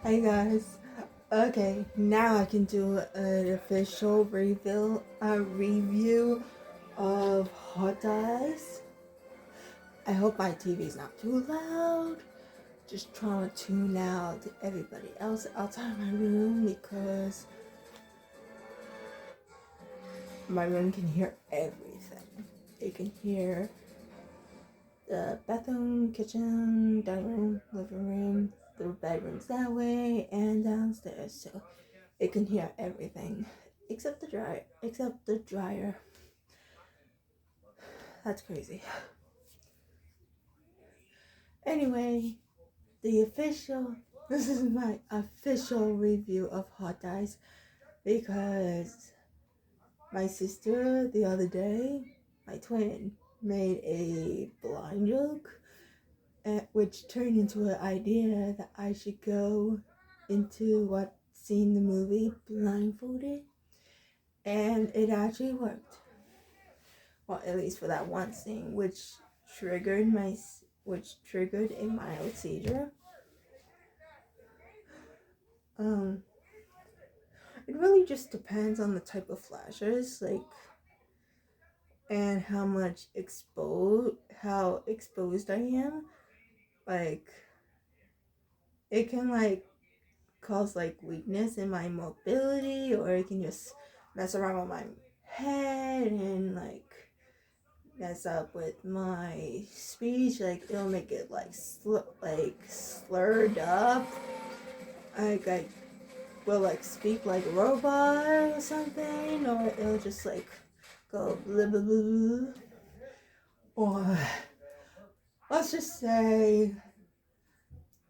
Hey guys. Okay, now I can do an official review of Hot Eyes. I hope my TV's not too loud. Just trying to tune out everybody else outside my room because my room can hear everything. It can hear the bathroom, kitchen, dining room, living room, the bedrooms that way, and downstairs. So it can hear everything except the dryer. That's crazy. Anyway, this is my official review of Hot Eyes because my sister the other day, my twin, made a blind joke, which turned into an idea that I should go into seeing the movie blindfolded, and it actually worked. Well, at least for that one scene, triggered which triggered a mild seizure. Um, it really just depends on the type of flashes, and how exposed I am. Like, it can cause weakness in my mobility, or it can just mess around with my head and mess up with my speech. Like, it'll make it slurred up. I will speak like a robot or something, or it'll just go blah blah blah blah. Or let's just say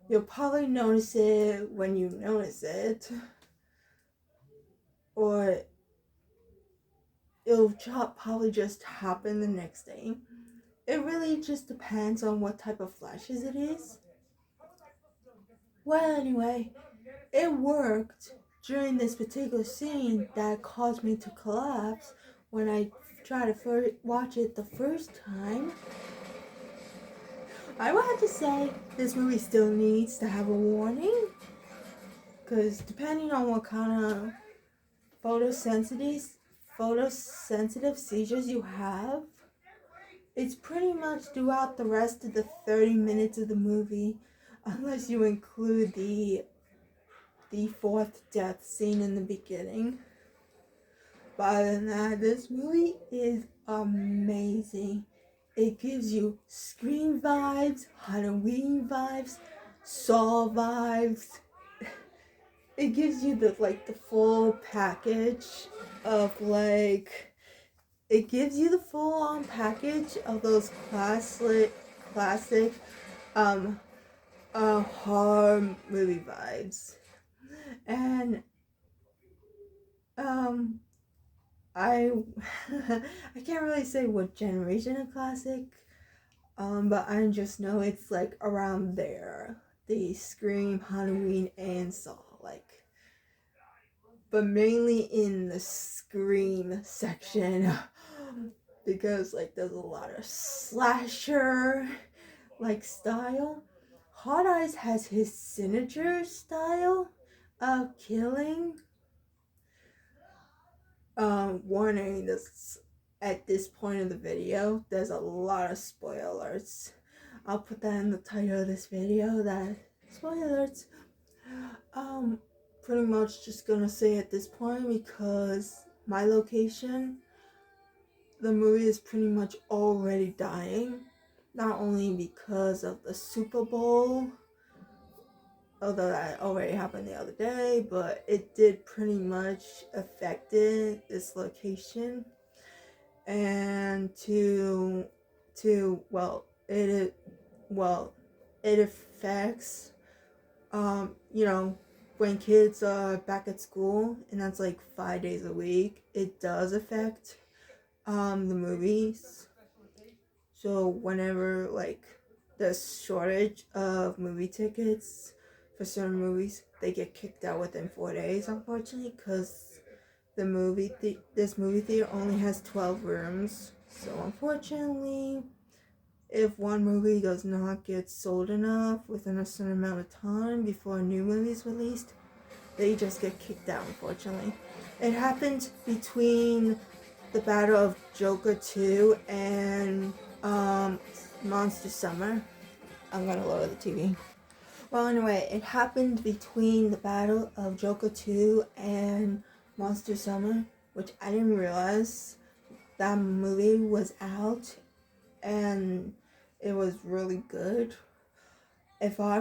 you'll probably notice it when you notice it, or it'll probably just happen the next day. It really just depends on what type of flashes it is. Well, anyway, it worked during this particular scene that caused me to collapse when I tried to watch it the first time. I would have to say this movie still needs to have a warning, because depending on what kind of photosensitive seizures you have, it's pretty much throughout the rest of the 30 minutes of the movie, unless you include the fourth death scene in the beginning. But other than that, this movie is amazing. It gives you Scream vibes, Halloween vibes, Saw vibes. It gives you the full package of it gives you the full on package of those classic horror movie vibes. And I I can't really say what generation of classic, but I just know it's around there. The Scream, Halloween, and Saw, but mainly in the Scream section, because there's a lot of slasher style. Hot Eyes has his signature style of killing. Warning, this at this point of the video, there's a lot of spoilers. I'll put that in the title of this video, that spoilers. Pretty much just gonna say at this point, because my location, the movie is pretty much already dying. Not only because of the Super Bowl, although that already happened the other day, but it did pretty much affected this location. And it affects, when kids are back at school, and that's 5 days a week, it does affect the movies. So whenever there's shortage of movie tickets for certain movies, they get kicked out within 4 days, unfortunately, because this movie theater only has 12 rooms. So unfortunately, if one movie does not get sold enough within a certain amount of time before a new movie is released, they just get kicked out, unfortunately. It happened between the Battle of Joker 2 and Monster Summer. I'm gonna lower the TV. Well, anyway, it happened between the Battle of Joker 2 and Monster Summer, which I didn't realize that movie was out, and it was really good. If I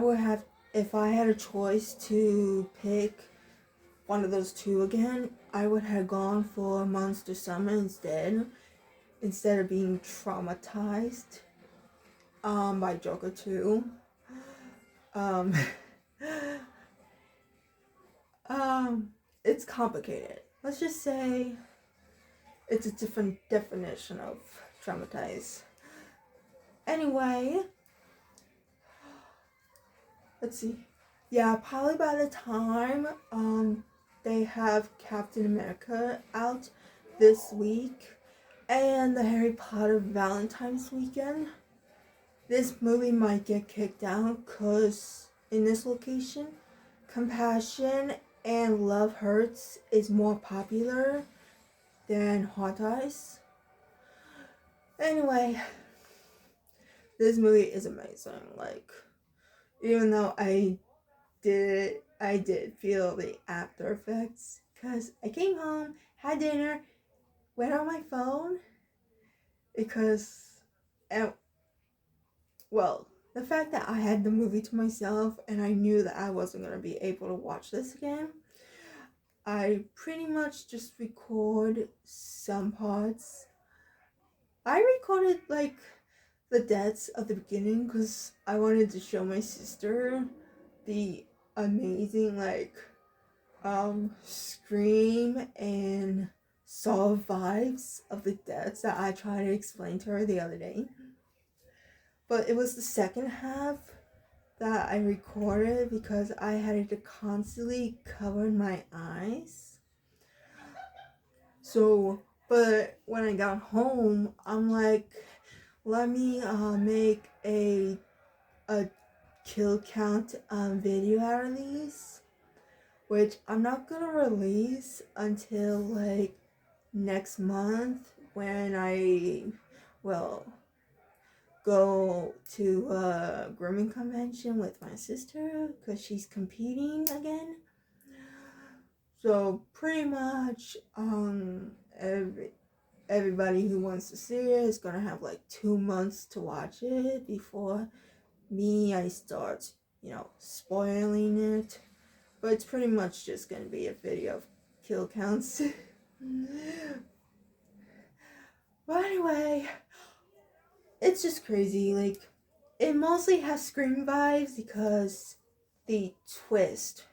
had a choice to pick one of those two again, I would have gone for Monster Summer instead of being traumatized by Joker 2. Um, it's complicated. Let's just say it's a different definition of traumatized. Anyway, let's see. Yeah, probably by the time they have Captain America out this week and the Harry Potter Valentine's weekend, this movie might get kicked out because in this location, Compassion and Love Hurts is more popular than Hot Eyes. Anyway, this movie is amazing. Like, even though I did feel the after effects because I came home, had dinner, went on my phone because, well, the fact that I had the movie to myself and I knew that I wasn't going to be able to watch this again, I pretty much just record some parts. I recorded like the deaths of the beginning because I wanted to show my sister the amazing Scream and Saw vibes of the deaths that I tried to explain to her the other day. But it was the second half that I recorded because I had to constantly cover my eyes. So, but when I got home, I'm like, let me make a kill count video out of these, which I'm not gonna release until like next month when I will go to a grooming convention with my sister because she's competing again. So pretty much everybody who wants to see it is gonna have like 2 months to watch it before I start, spoiling it. But it's pretty much just gonna be a video of kill counts. But anyway, it's just crazy. Like, it mostly has Scream vibes because the twist,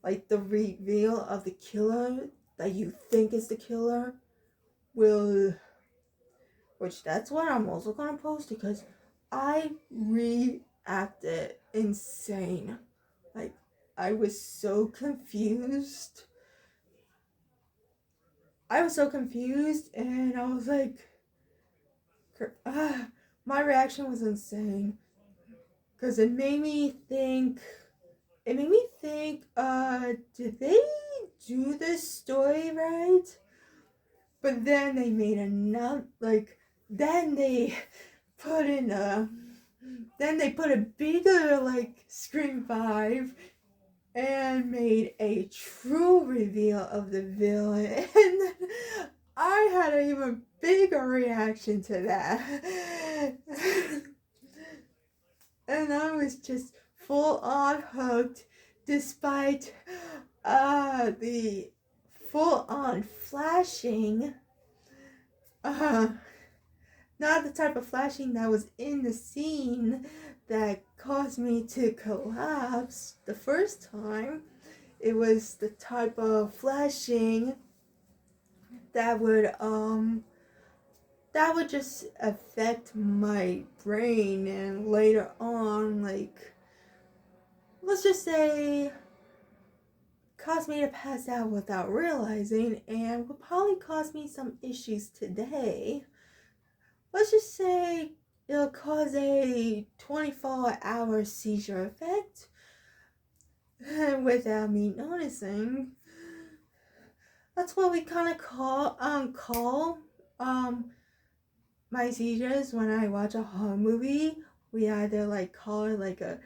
like the reveal of the killer that you think is the killer, which that's what I'm also gonna post because I reacted insane. Like, I was so confused. And I was like, my reaction was insane. Because it made me think, did they do this story right? But then they made then they put a bigger, Scream 5 and made a true reveal of the villain. And I had an even bigger reaction to that. And I was just full on hooked despite the full on flashing. Not the type of flashing that was in the scene that caused me to collapse the first time. It was the type of flashing that would just affect my brain, and later on, let's just say, cause me to pass out without realizing, and will probably cause me some issues today. Let's just say it'll cause a 24-hour seizure effect without me noticing. That's what we kind of call my seizures when I watch a horror movie. We either like call it like a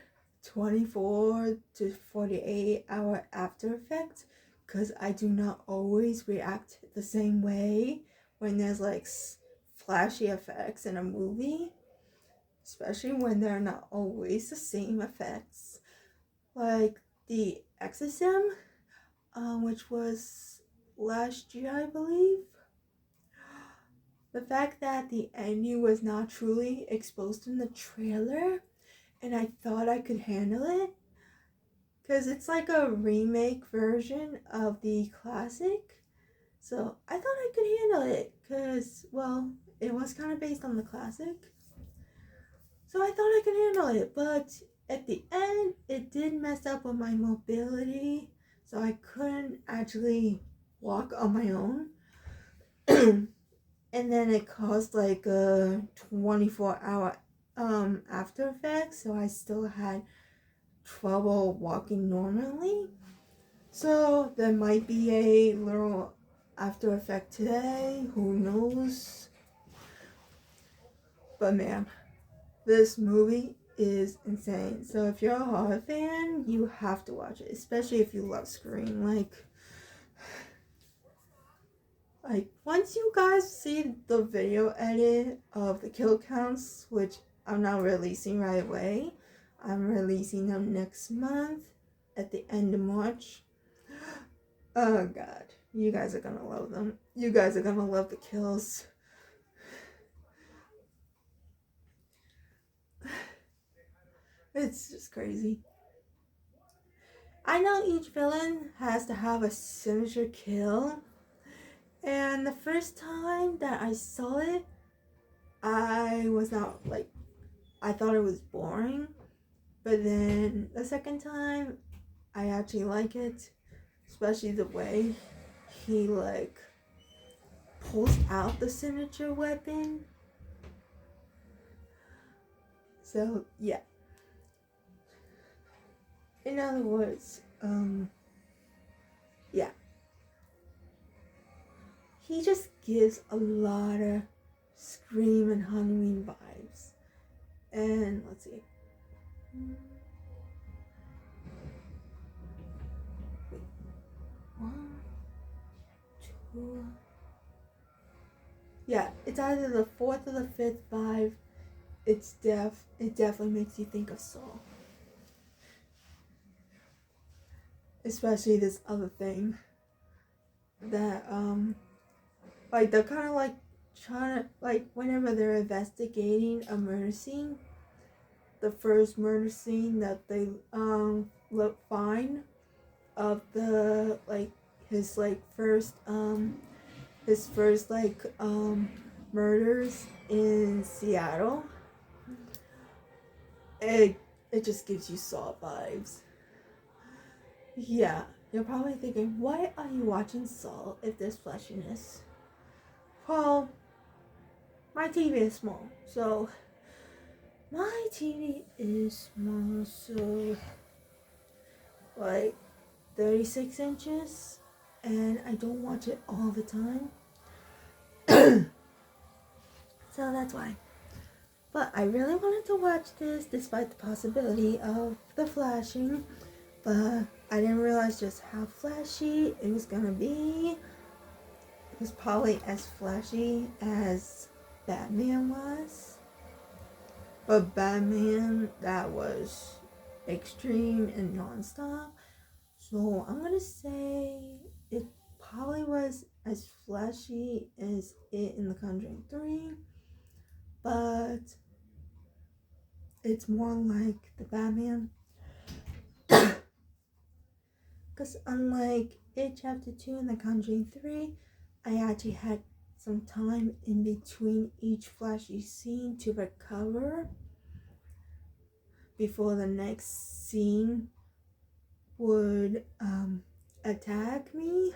24 to 48 hour after effect, because I do not always react the same way when there's like flashy effects in a movie, especially when they're not always the same effects. Like The Exorcism, which was last year, I believe. The fact that the ending was not truly exposed in the trailer, and I thought I could handle it, because it's like a remake version of the classic. So I thought I could handle it, because, well, it was kind of based on the classic. So I thought I could handle it, but at the end, it did mess up with my mobility, so I couldn't actually walk on my own. And then it caused like a 24-hour after effect, so I still had trouble walking normally. So there might be a little after effect today, who knows. But man, this movie is insane. So if you're a horror fan, you have to watch it, especially if you love Scream. Like once you guys see the video edit of the kill counts, which I'm not releasing right away, I'm releasing them next month at the end of March. Oh god, you guys are gonna love them. You guys are gonna love the kills. It's just crazy. I know each villain has to have a signature kill, and the first time that I saw it, I was not like, I thought it was boring. But then the second time, I actually like it, especially the way he like pulls out the signature weapon. So yeah. In other words, yeah. He just gives a lot of Scream and Halloween vibes. And let's see. Wait. 1, 2. Yeah, it's either the fourth or the fifth vibe. It definitely makes you think of Saw. Especially this other thing that like they're kind of like trying to, like, whenever they're investigating a murder scene, the first murder scene that they find of the like his first murders in Seattle, it just gives you Saw vibes. Yeah, you're probably thinking, why are you watching Saw if there's flashiness? Well, my TV is small, so like 36 inches, and I don't watch it all the time. So that's why. But I really wanted to watch this despite the possibility of the flashing, but I didn't realize just how flashy it was gonna be. It was probably as flashy as Batman was, but Batman, that was extreme and non-stop. So I'm gonna say it probably was as flashy as it in The Conjuring 3, but it's more like the Batman. Because unlike It Chapter 2 and The Conjuring 3, I actually had some time in between each flashy scene to recover before the next scene would attack me.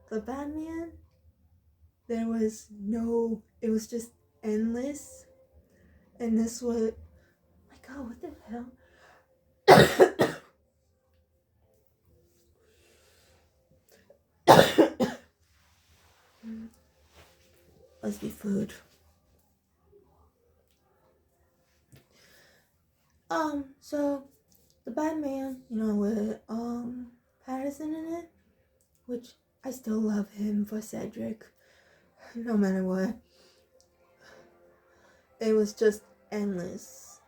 The Batman, it was just endless. And this was, my God, what the hell? Must be food. So the Batman, with Patterson in it, which I still love him for Cedric, no matter what. It was just endless.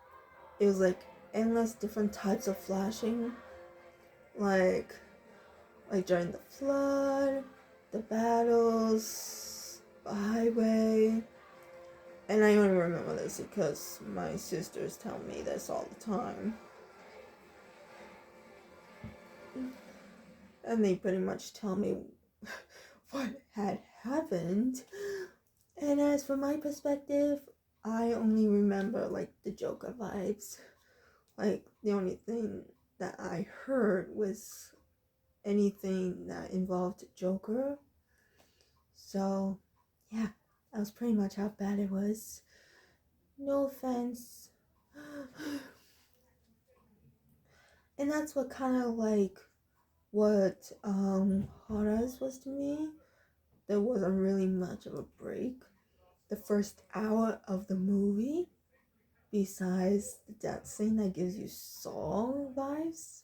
It was like endless different types of flashing, like during the flood, the battles, the highway. And I only remember this because my sisters tell me this all the time. And they pretty much tell me what had happened. And as for my perspective, I only remember the Joker vibes. The only thing that I heard was anything that involved Joker. So, yeah, that was pretty much how bad it was. No offense. And that's what kind of what Horrors was to me. There wasn't really much of a break. The first hour of the movie, besides the death scene that gives you Saw vibes,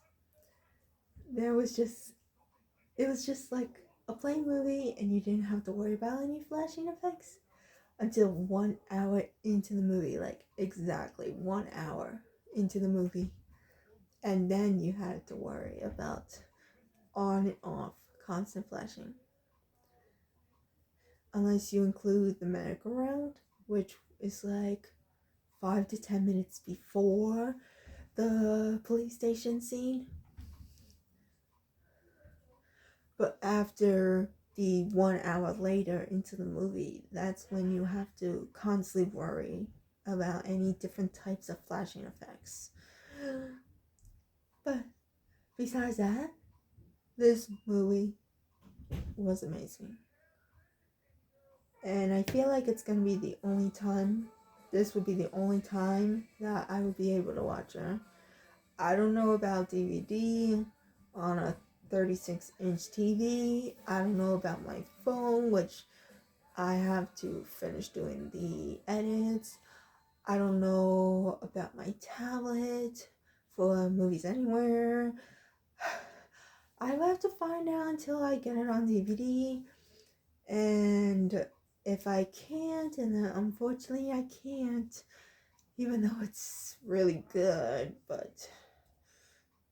it was just like a plain movie, and you didn't have to worry about any flashing effects until 1 hour into the movie, exactly 1 hour into the movie. And then you had to worry about on and off constant flashing. Unless you include the medical round, which is 5 to 10 minutes before the police station scene. But after the 1 hour later into the movie, that's when you have to constantly worry about any different types of flashing effects. But besides that, this movie was amazing. And I feel like it's going to be the only time, this would be the only time that I would be able to watch it. I don't know about DVD on a 36-inch TV. I don't know about my phone, which I have to finish doing the edits. I don't know about my tablet for Movies Anywhere. I will have to find out until I get it on DVD. And if I can't, and then unfortunately I can't, even though it's really good, but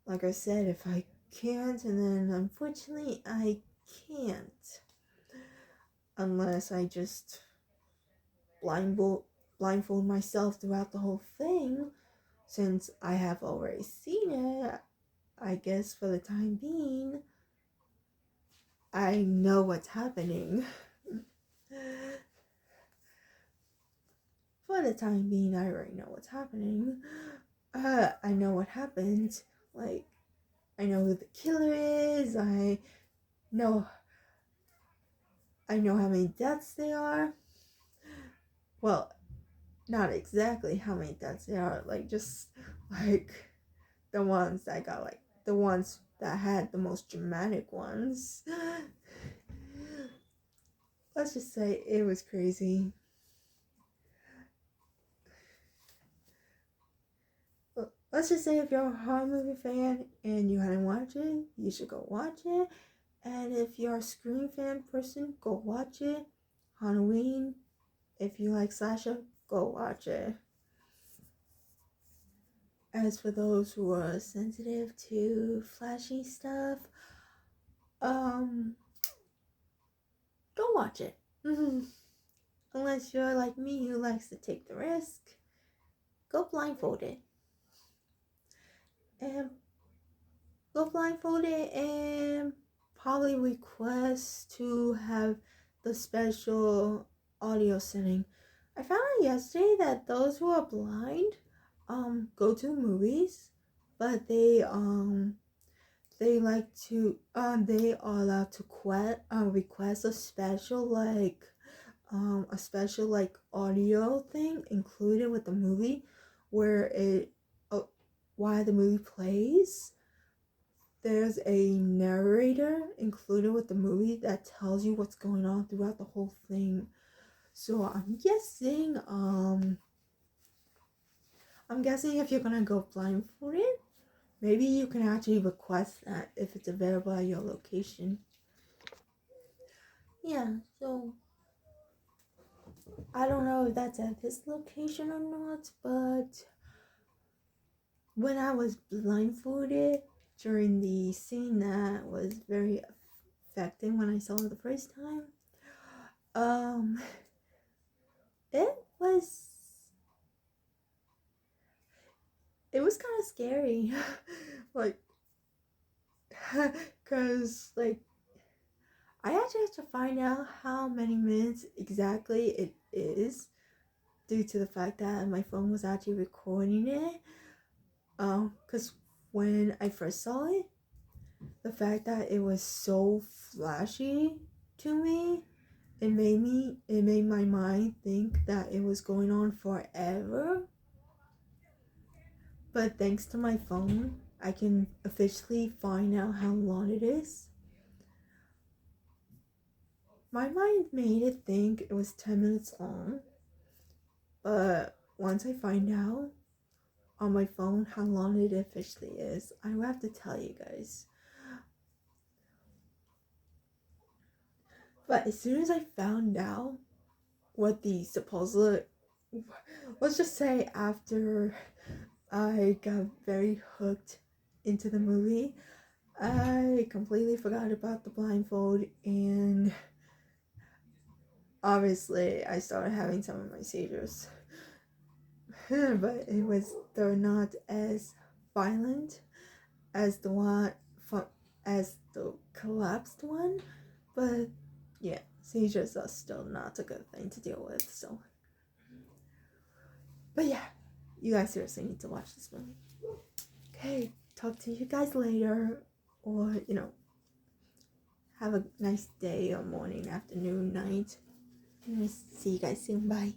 like I said, if I can't, and then unfortunately I can't, unless I just blindfold myself throughout the whole thing, since I have already seen it. I guess for the time being, I know what's happening. For the time being, I already know what's happening. I know what happened. I know who the killer is. I know how many deaths there are. Well, not exactly how many deaths there are. Just the ones that got the ones that had the most dramatic ones. Let's just say it was crazy. Let's just say if you're a horror movie fan and you hadn't watched it, you should go watch it. And if you're a Scream fan person, go watch it. Halloween, if you like slasher, go watch it. As for those who are sensitive to flashy stuff, go watch it. Unless you're like me who likes to take the risk, go blindfolded. And probably request to have the special audio setting. I found out yesterday that those who are blind go to movies, but they like to they are allowed to request a special a special like audio thing included with the movie where it while the movie plays, there's a narrator included with the movie that tells you what's going on throughout the whole thing. So I'm guessing if you're gonna go blindfolded, maybe you can actually request that if it's available at your location. Yeah, so I don't know if that's at this location or not, but when I was blindfolded during the scene that was very affecting when I saw it the first time, um, it was kind of scary, like, cause like I actually have to find out how many minutes exactly it is due to the fact that my phone was actually recording it. Cause when I first saw it, the fact that it was so flashy to me, it made my mind think that it was going on forever. But thanks to my phone, I can officially find out how long it is. My mind made it think it was 10 minutes long, but once I find out on my phone how long it officially is, I will have to tell you guys. But as soon as I found out what the supposed, let's just say after I got very hooked into the movie, I completely forgot about the blindfold, and obviously I started having some of my seizures. But they're not as violent as as the collapsed one, but yeah, seizures are still not a good thing to deal with. So, but yeah, you guys seriously need to watch this movie. Okay, talk to you guys later, or have a nice day or morning, afternoon, night. See you guys soon. Bye.